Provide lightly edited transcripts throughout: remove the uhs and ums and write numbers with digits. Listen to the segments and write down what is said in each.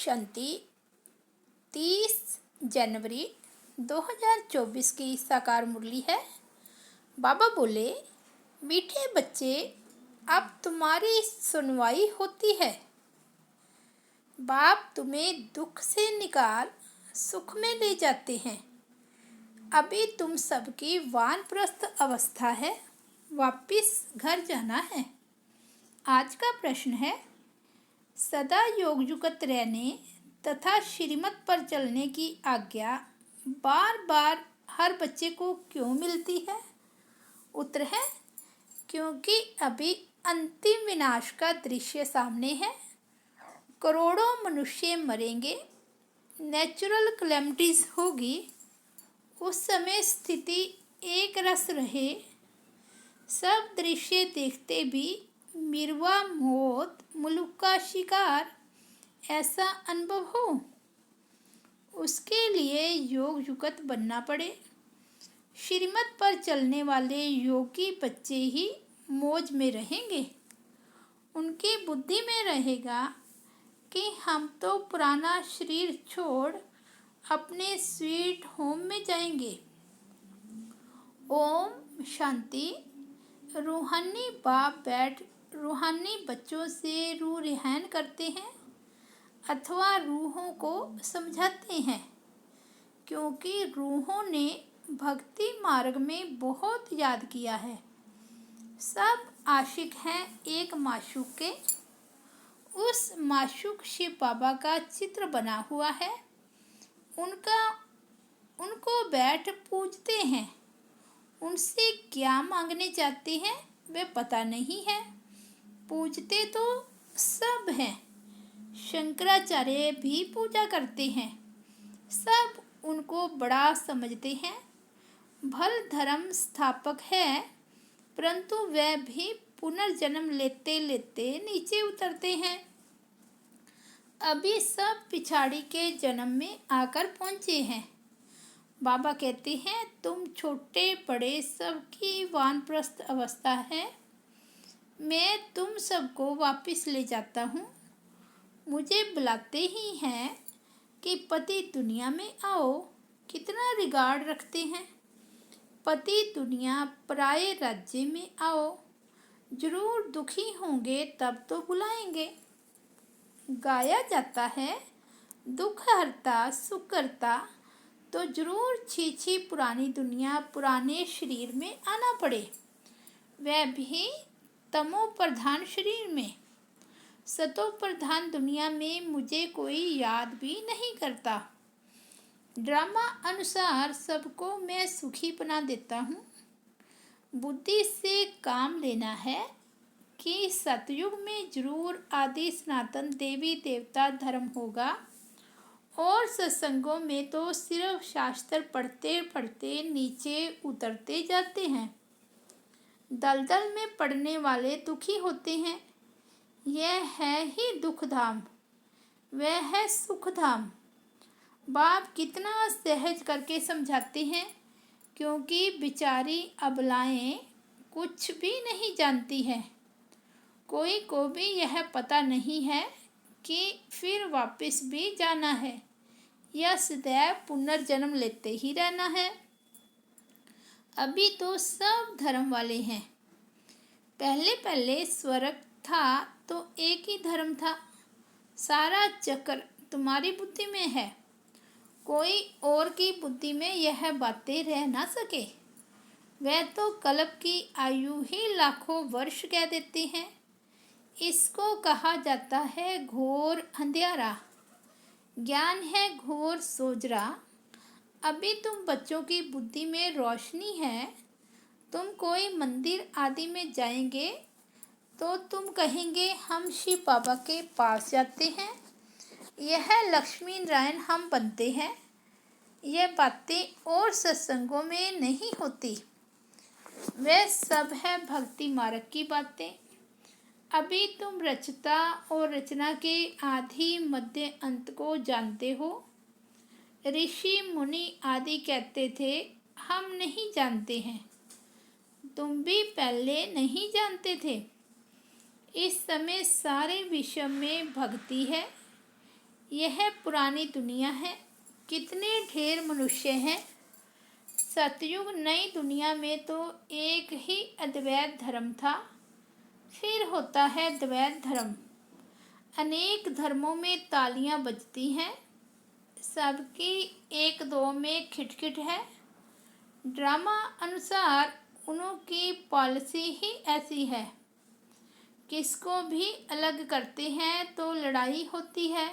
शांति। 30 जनवरी 2024 की साकार मुरली है। बाबा बोले, मीठे बच्चे, अब तुम्हारी सुनवाई होती है। बाप तुम्हें दुख से निकाल सुख में ले जाते हैं। अभी तुम सबकी वानप्रस्थ अवस्था है, वापिस घर जाना है। आज का प्रश्न है, सदा योगयुक्त रहने तथा श्रीमत पर चलने की आज्ञा बार बार हर बच्चे को क्यों मिलती है? उत्तर है, क्योंकि अभी अंतिम विनाश का दृश्य सामने है। करोड़ों मनुष्य मरेंगे, नेचुरल कैलेमिटीज होगी। उस समय स्थिति एक रस रहे, सब दृश्य देखते भी मिरवा मौत मुल्क का शिकार ऐसा अनुभव हो, उसके लिए योग युक्त बनना पड़े। श्रीमत पर चलने वाले योगी बच्चे ही मौज में रहेंगे। उनकी बुद्धि में रहेगा कि हम तो पुराना शरीर छोड़ अपने स्वीट होम में जाएंगे। ओम शांति। रूहानी बाप बैठ रूहानी बच्चों से रूह रिहान करते हैं अथवा रूहों को समझाते हैं, क्योंकि रूहों ने भक्ति मार्ग में बहुत याद किया है। सब आशिक हैं एक माशूक के। उस माशूक शिव बाबा का चित्र बना हुआ है। उनको बैठ पूजते हैं। उनसे क्या मांगने चाहते हैं वे पता नहीं है। पूजते तो सब हैं। शंकराचार्य भी पूजा करते हैं। सब उनको बड़ा समझते हैं। भल धर्म स्थापक है, परंतु वह भी पुनर्जन्म लेते लेते नीचे उतरते हैं। अभी सब पिछाड़ी के जन्म में आकर पहुँचे हैं। बाबा कहते हैं, तुम छोटे बड़े सबकी वानप्रस्थ अवस्था है। मैं तुम सबको वापस ले जाता हूँ। मुझे बुलाते ही हैं कि पति दुनिया में आओ। कितना रिगार्ड रखते हैं। पति दुनिया पराये राज्य में आओ। जरूर दुखी होंगे तब तो बुलाएंगे। गाया जाता है, दुख हरता सुख करता, तो जरूर छी पुरानी दुनिया पुराने शरीर में आना पड़े, वह भी तमो प्रधान शरीर में। सतो प्रधान दुनिया में मुझे कोई याद भी नहीं करता। ड्रामा अनुसार सबको मैं सुखी बना देता हूँ। बुद्धि से काम लेना है कि सतयुग में जरूर आदि सनातन देवी देवता धर्म होगा, और सत्संगों में तो सिर्फ शास्त्र पढ़ते पढ़ते नीचे उतरते जाते हैं। दलदल में पड़ने वाले दुखी होते हैं। यह है ही दुख धाम, वह है सुख धाम। बाप कितना सहज करके समझाते हैं, क्योंकि बिचारी अबलाएं कुछ भी नहीं जानती है। कोई को भी यह पता नहीं है कि फिर वापस भी जाना है या सदैव पुनर्जन्म लेते ही रहना है। अभी तो सब धर्म वाले हैं। पहले पहले स्वर्ग था तो एक ही धर्म था। सारा चक्र तुम्हारी बुद्धि में है। कोई और की बुद्धि में यह बातें रह ना सके। वह तो कल्प की आयु ही लाखों वर्ष कह देते हैं। इसको कहा जाता है घोर अंधेरा। ज्ञान है घोर सोजरा। अभी तुम बच्चों की बुद्धि में रोशनी है। तुम कोई मंदिर आदि में जाएंगे तो तुम कहेंगे हम शिव बाबा के पास जाते हैं। यह लक्ष्मी नारायण हम बनते हैं। यह बातें और सत्संगों में नहीं होती। वह सब है भक्ति मार्ग की बातें। अभी तुम रचता और रचना के आदि मध्य अंत को जानते हो। ऋषि मुनि आदि कहते थे हम नहीं जानते हैं। तुम भी पहले नहीं जानते थे। इस समय सारे विश्व में भक्ति है। यह पुरानी दुनिया है, कितने ढेर मनुष्य हैं। सतयुग नई दुनिया में तो एक ही अद्वैत धर्म था, फिर होता है द्वैत धर्म। अनेक धर्मों में तालियां बजती हैं, सबकी एक दो में खिटखिट है। ड्रामा अनुसार उनकी पॉलिसी ही ऐसी है, किसको भी अलग करते हैं तो लड़ाई होती है,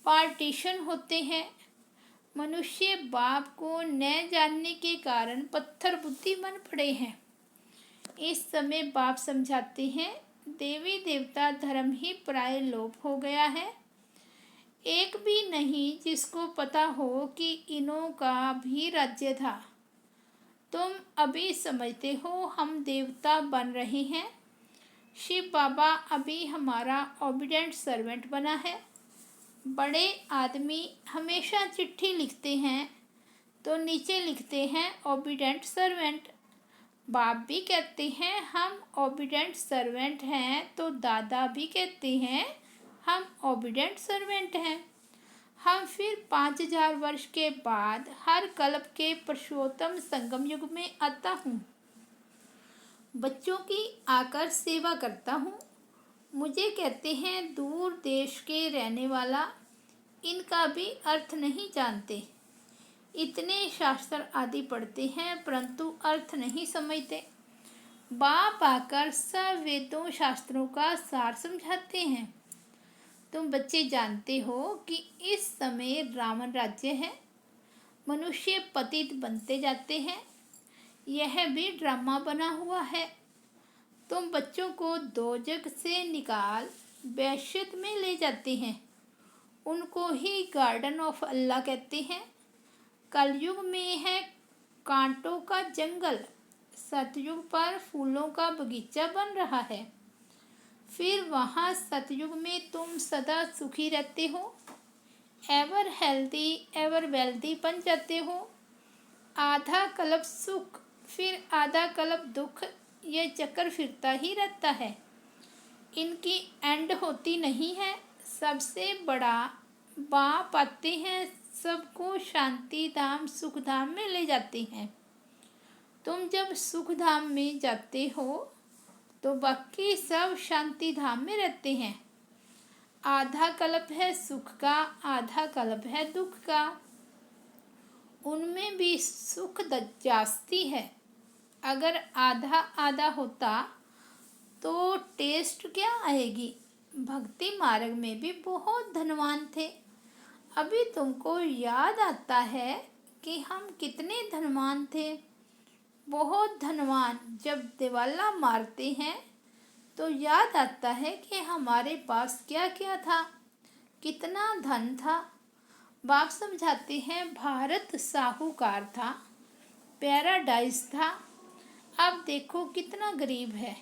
पार्टीशन होते हैं। मनुष्य बाप को न जानने के कारण पत्थर बुद्धि बन पड़े हैं। इस समय बाप समझाते हैं, देवी देवता धर्म ही प्राय लोप हो गया है। एक भी नहीं जिसको पता हो कि इनों का भी राज्य था। तुम अभी समझते हो हम देवता बन रहे हैं। शिव बाबा अभी हमारा ओबीडेंट सर्वेंट बना है। बड़े आदमी हमेशा चिट्ठी लिखते हैं तो नीचे लिखते हैं ओबीडेंट सर्वेंट। बाप भी कहते हैं हम ओबीडेंट सर्वेंट हैं, तो दादा भी कहते हैं हम ओबीडेंट सर्वेंट हैं। हम फिर 5000 वर्ष के बाद हर कल्प के पुरुषोत्तम संगम युग में आता हूँ। बच्चों की आकर सेवा करता हूँ। मुझे कहते हैं दूर देश के रहने वाला, इनका भी अर्थ नहीं जानते। इतने शास्त्र आदि पढ़ते हैं परंतु अर्थ नहीं समझते। बाप आकर सब वेदों शास्त्रों का सार समझाते हैं। तुम बच्चे जानते हो कि इस समय रावण राज्य है, मनुष्य पतित बनते जाते हैं। यह भी ड्रामा बना हुआ है। तुम बच्चों को दोजख से निकाल वैश्यत में ले जाते हैं, उनको ही गार्डन ऑफ अल्लाह कहते हैं। कलयुग में है कांटों का जंगल, सतयुग पर फूलों का बगीचा बन रहा है। फिर वहाँ सतयुग में तुम सदा सुखी रहते हो, एवर हेल्दी एवर वेल्दी बन जाते हो। आधा कल्प सुख फिर आधा कल्प दुख, ये चक्कर फिरता ही रहता है। इनकी एंड होती नहीं है। सबसे बड़ा बाप आते हैं, सबको शांति धाम सुख धाम में ले जाते हैं। तुम जब सुख धाम में जाते हो तो बाकी सब शांति धाम में रहते हैं। आधा कल्प है सुख का, आधा कल्प है दुख का। उनमें भी सुख जास्ती है। अगर आधा आधा होता तो टेस्ट क्या आएगी। भक्ति मार्ग में भी बहुत धनवान थे। अभी तुमको याद आता है कि हम कितने धनवान थे, बहुत धनवान। जब दिवाला मारते हैं तो याद आता है कि हमारे पास क्या क्या था, कितना धन था। बाप समझाते हैं भारत साहूकार था, पैराडाइज था। अब देखो कितना गरीब है,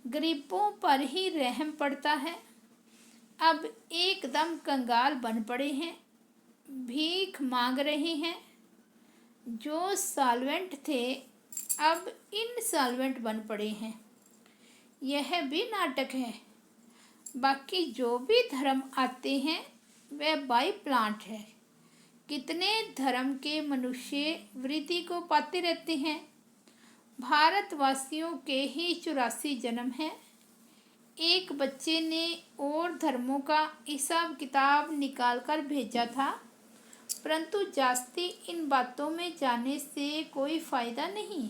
गरीबों पर ही रहम पड़ता है। अब एकदम कंगाल बन पड़े हैं, भीख मांग रहे हैं। जो सॉल्वेंट थे अब इनसॉल्वेंट बन पड़े हैं। यह भी नाटक है। बाकी जो भी धर्म आते हैं वह बाई प्लांट है। कितने धर्म के मनुष्य वृद्धि को पाते रहते हैं। भारतवासियों के ही 84 जन्म हैं। एक बच्चे ने और धर्मों का हिसाब किताब निकाल कर भेजा था, परंतु जास्ती इन बातों में जाने से कोई फ़ायदा नहीं।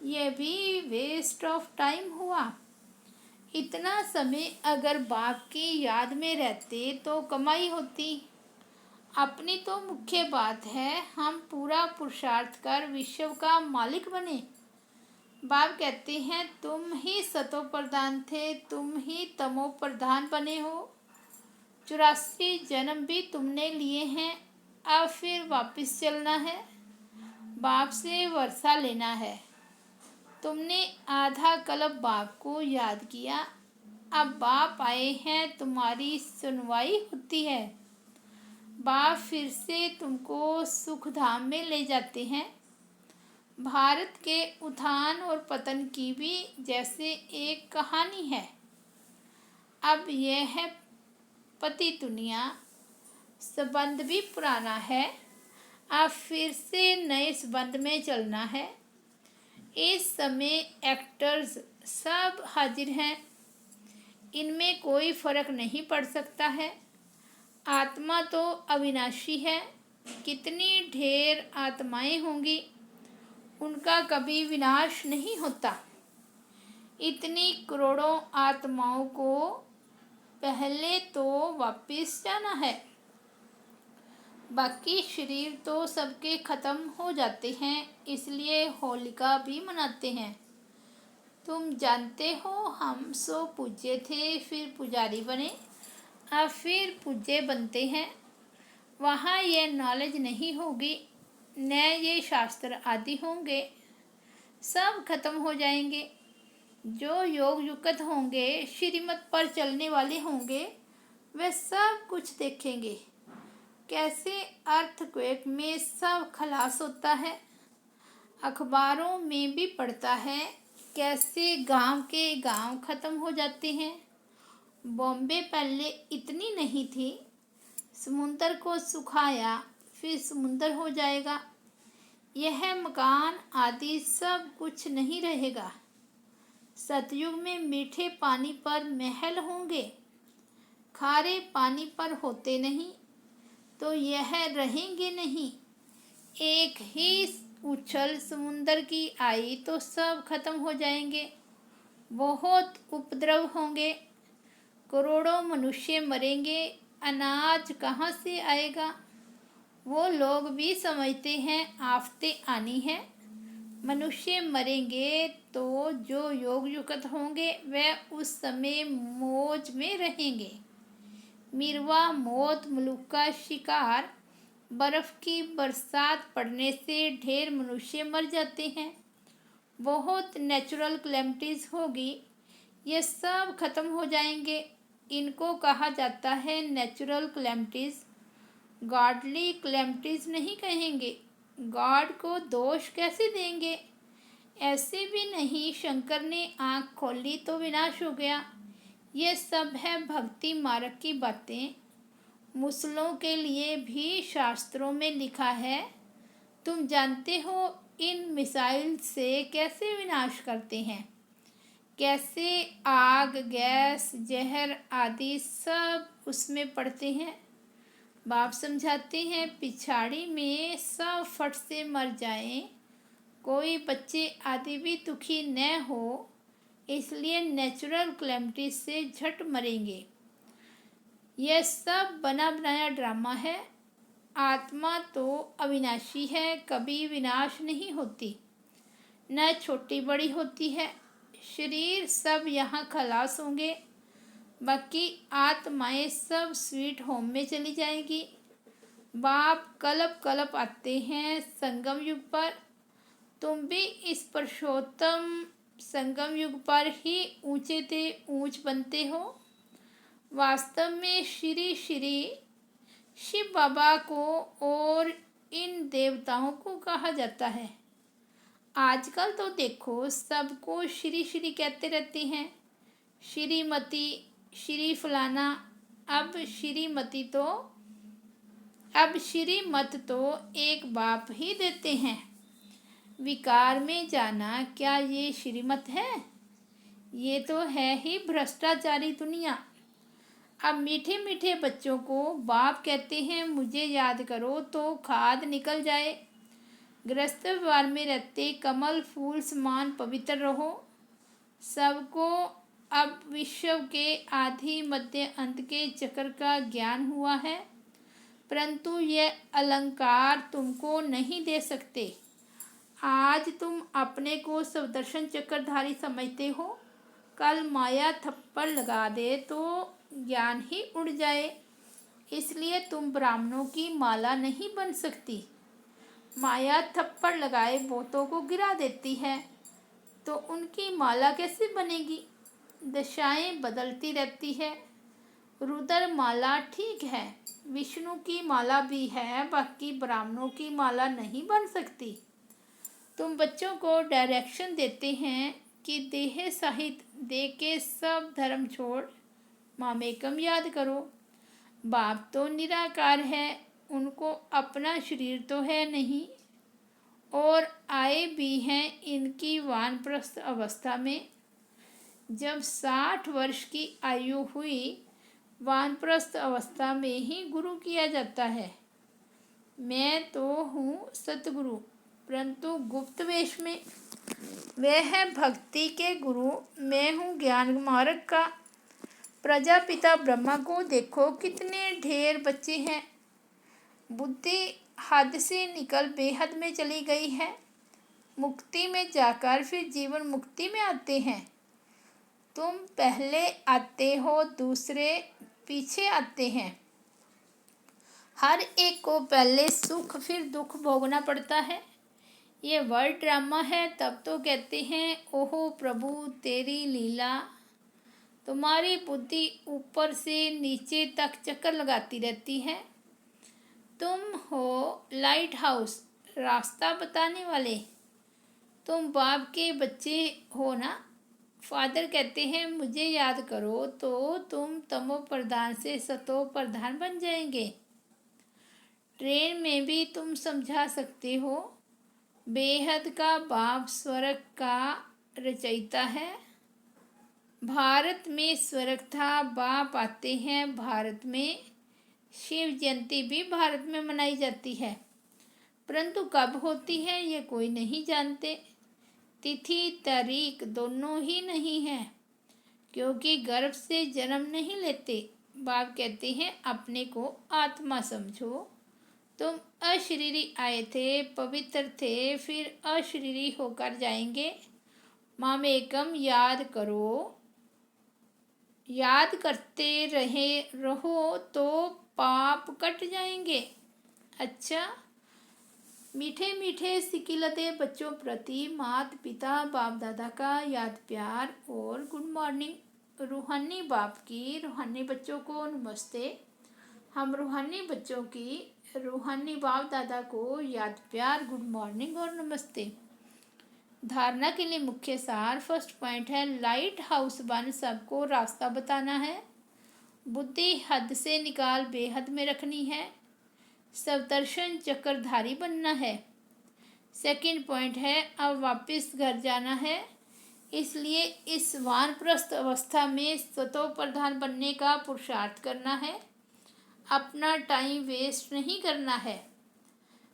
यह भी वेस्ट ऑफ टाइम हुआ। इतना समय अगर बाप की याद में रहते तो कमाई होती। अपनी तो मुख्य बात है हम पूरा पुरुषार्थ कर विश्व का मालिक बने। बाप कहते हैं तुम ही सतो प्रधान थे, तुम ही तमो प्रधान बने हो। 84 जन्म भी तुमने लिए हैं। अब फिर वापस चलना है, बाप से वर्षा लेना है। तुमने आधा कल्प बाप को याद किया, अब बाप आए हैं, तुम्हारी सुनवाई होती है। बाप फिर से तुमको सुख धाम में ले जाते हैं। भारत के उत्थान और पतन की भी जैसे एक कहानी है। अब यह है पति दुनिया संबंध भी पुराना है, अब फिर से नए संबंध में चलना है। इस समय एक्टर्स सब हाजिर हैं, इनमें कोई फर्क नहीं पड़ सकता है। आत्मा तो अविनाशी है, कितनी ढेर आत्माएं होंगी, उनका कभी विनाश नहीं होता। इतनी करोड़ों आत्माओं को पहले तो वापस जाना है। बाकी शरीर तो सबके ख़त्म हो जाते हैं, इसलिए होलिका भी मनाते हैं। तुम जानते हो हम सो पूज्य थे, फिर पुजारी बने, अब फिर पूज्य बनते हैं। वहाँ ये नॉलेज नहीं होगी, न ये शास्त्र आदि होंगे, सब खत्म हो जाएंगे। जो योग युक्त होंगे, श्रीमत पर चलने वाले होंगे, वे सब कुछ देखेंगे। कैसे अर्थक्वेक में सब खलास होता है, अखबारों में भी पढ़ता है कैसे गांव के गांव ख़त्म हो जाते हैं। बॉम्बे पहले इतनी नहीं थी, समुंदर को सुखाया फिर समुंदर हो जाएगा। यह मकान आदि सब कुछ नहीं रहेगा। सतयुग में मीठे पानी पर महल होंगे, खारे पानी पर होते नहीं, तो यह रहेंगे नहीं। एक ही उछल समुंदर की आई तो सब खत्म हो जाएंगे। बहुत उपद्रव होंगे, करोड़ों मनुष्य मरेंगे, अनाज कहाँ से आएगा। वो लोग भी समझते हैं आफतें आनी है, मनुष्य मरेंगे, तो जो योग युक्त होंगे वह उस समय मौज में रहेंगे। मिरवा मौत मुल्क का शिकार, बर्फ़ की बरसात पड़ने से ढेर मनुष्य मर जाते हैं। बहुत नेचुरल क्लैमिटीज़ होगी, ये सब ख़त्म हो जाएंगे। इनको कहा जाता है नेचुरल क्लैमिटीज़, गॉडली क्लैमिटीज़ नहीं कहेंगे। गॉड को दोष कैसे देंगे? ऐसे भी नहीं शंकर ने आँख खोली तो विनाश हो गया। ये सब है भक्ति मार्ग की बातें। मुसलों के लिए भी शास्त्रों में लिखा है। तुम जानते हो इन मिसाइल से कैसे विनाश करते हैं, कैसे आग, गैस, जहर आदि सब उसमें पड़ते हैं। बाप समझाते हैं पिछाड़ी में सब फट से मर जाएं, कोई बच्चे आदि भी दुखी न हो, इसलिए नेचुरल क्लैमिटी से झट मरेंगे। यह सब बना बनाया ड्रामा है। आत्मा तो अविनाशी है, कभी विनाश नहीं होती, न छोटी बड़ी होती है। शरीर सब यहाँ खलास होंगे, बाकी आत्माएं सब स्वीट होम में चली जाएंगी। बाप कल्प कल्प आते हैं संगम युग पर। तुम भी इस पुरुषोत्तम संगम युग पर ही ऊंचे से ऊंच बनते हो। वास्तव में श्री श्री शिव बाबा को और इन देवताओं को कहा जाता है। आजकल तो देखो सबको श्री श्री कहते रहते हैं, श्रीमती, श्री फलाना। अब श्रीमत तो एक बाप ही देते हैं। विकार में जाना क्या ये श्रीमत है? ये तो है ही भ्रष्टाचारी दुनिया। अब मीठे मीठे बच्चों को बाप कहते हैं मुझे याद करो तो खाद निकल जाए। गृहस्थ व्यवहार में रहते कमल फूल समान पवित्र रहो। सबको अब विश्व के आदि मध्य अंत के चक्र का ज्ञान हुआ है, परंतु यह अलंकार तुमको नहीं दे सकते। आज तुम अपने को सुदर्शन चक्रधारी समझते हो, कल माया थप्पड़ लगा दे तो ज्ञान ही उड़ जाए। इसलिए तुम ब्राह्मणों की माला नहीं बन सकती। माया थप्पड़ लगाए बहुतों को गिरा देती है, तो उनकी माला कैसे बनेगी? दशाएं बदलती रहती है। रुद्र माला ठीक है, विष्णु की माला भी है, बाकी ब्राह्मणों की माला नहीं बन सकती। तुम बच्चों को डायरेक्शन देते हैं कि देह सहित दे के सब धर्म छोड़ मामेकम याद करो। बाप तो निराकार है, उनको अपना शरीर तो है नहीं, और आए भी हैं इनकी वानप्रस्थ अवस्था में। जब 60 वर्ष की आयु हुई, वानप्रस्थ अवस्था में ही गुरु किया जाता है। मैं तो हूँ सतगुरु, परंतु गुप्त वेश में। वह है भक्ति के गुरु, मैं हूँ ज्ञान मार्ग का। प्रजापिता ब्रह्मा को देखो, कितने ढेर बच्चे हैं। बुद्धि हद से निकल बेहद में चली गई है। मुक्ति में जाकर फिर जीवन मुक्ति में आते हैं। तुम पहले आते हो, दूसरे पीछे आते हैं। हर एक को पहले सुख फिर दुख भोगना पड़ता है। ये वर्ल्ड ड्रामा है। तब तो कहते हैं, ओहो प्रभु तेरी लीला। तुम्हारी बुद्धि ऊपर से नीचे तक चक्कर लगाती रहती है। तुम हो लाइट हाउस, रास्ता बताने वाले। तुम बाप के बच्चे हो ना। फादर कहते हैं, मुझे याद करो तो तुम तमो प्रधान से सतो प्रधान बन जाएंगे। ट्रेन में भी तुम समझा सकते हो, बेहद का बाप स्वर्ग का रचयिता है। भारत में स्वर्ग था, बाप आते हैं भारत में। शिव जयंती भी भारत में मनाई जाती है, परंतु कब होती है ये कोई नहीं जानते। तिथि तारीख दोनों ही नहीं है, क्योंकि गर्भ से जन्म नहीं लेते। बाप कहते हैं, अपने को आत्मा समझो। तुम अशरीरी आए थे, पवित्र थे, फिर अशरीरी होकर जाएंगे। मामेकम याद करो, याद करते रहो तो पाप कट जाएंगे। अच्छा, मीठे मीठे सिकिलते बच्चों प्रति माता पिता बाप दादा का याद प्यार और गुड मॉर्निंग। रूहानी बाप की रूहानी बच्चों को नमस्ते। हम रूहानी बच्चों की रूहानी बाप दादा को याद प्यार, गुड मॉर्निंग और नमस्ते। धारणा के लिए मुख्य सार। फर्स्ट पॉइंट है, लाइट हाउस बन सबको रास्ता बताना है। बुद्धि हद से निकाल बेहद में रखनी है। सवदर्शन चक्रधारी बनना है। सेकंड पॉइंट है, अब वापस घर जाना है, इसलिए इस वानप्रस्थ अवस्था में सतो प्रधान बनने का पुरुषार्थ करना है। अपना टाइम वेस्ट नहीं करना है।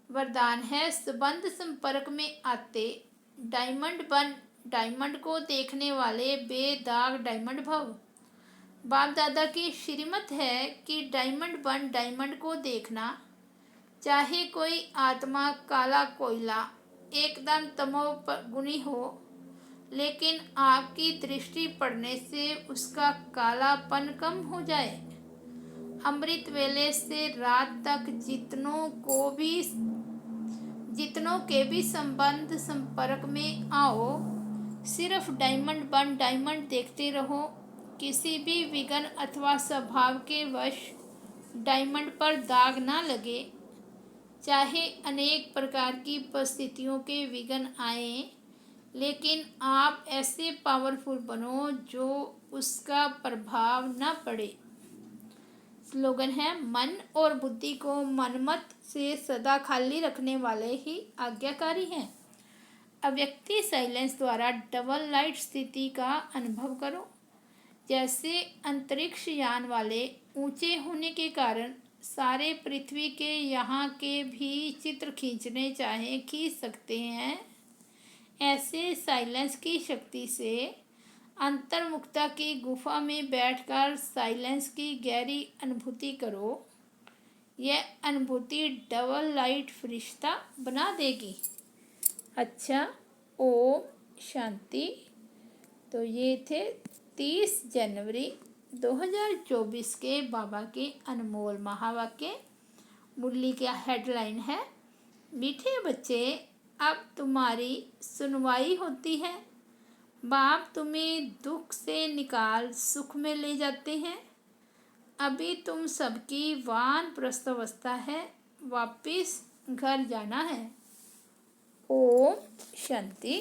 वरदान है, संबंध संपर्क में आते डायमंड बन, डायमंड को देखने वाले बेदाग डायमंड भव। बाप दादा की श्रीमत है कि डायमंड बन डायमंड को देखना। चाहे कोई आत्मा काला कोयला एकदम तमो गुणी हो, लेकिन आपकी दृष्टि पड़ने से उसका कालापन कम हो जाए। अमृत वेले से रात तक जितनों के भी संबंध संपर्क में आओ, सिर्फ डायमंड बन डायमंड देखते रहो। किसी भी विघ्न अथवा स्वभाव के वश डायमंड पर दाग ना लगे। चाहे अनेक प्रकार की परिस्थितियों के विघ्न आए, लेकिन आप ऐसे पावरफुल बनो जो उसका प्रभाव न पड़े। स्लोगन है, मन और बुद्धि को मनमत से सदा खाली रखने वाले ही आज्ञाकारी हैं। अव्यक्ति साइलेंस द्वारा डबल लाइट स्थिति का अनुभव करो। जैसे अंतरिक्ष यान वाले ऊंचे होने के कारण सारे पृथ्वी के यहाँ के भी चित्र खींचने चाहे खींच सकते हैं, ऐसे साइलेंस की शक्ति से अंतर्मुखता की गुफा में बैठकर साइलेंस की गहरी अनुभूति करो। यह अनुभूति डबल लाइट फरिश्ता बना देगी। अच्छा, ओम शांति। तो ये थे 30 जनवरी 2024 के बाबा के अनमोल महावाक्य। मुरली का हेडलाइन है, मीठे बच्चे अब तुम्हारी सुनवाई होती है। बाप तुम्हें दुख से निकाल सुख में ले जाते हैं। अभी तुम सबकी वानप्रस्थ अवस्था है, वापिस घर जाना है। ओम शांति।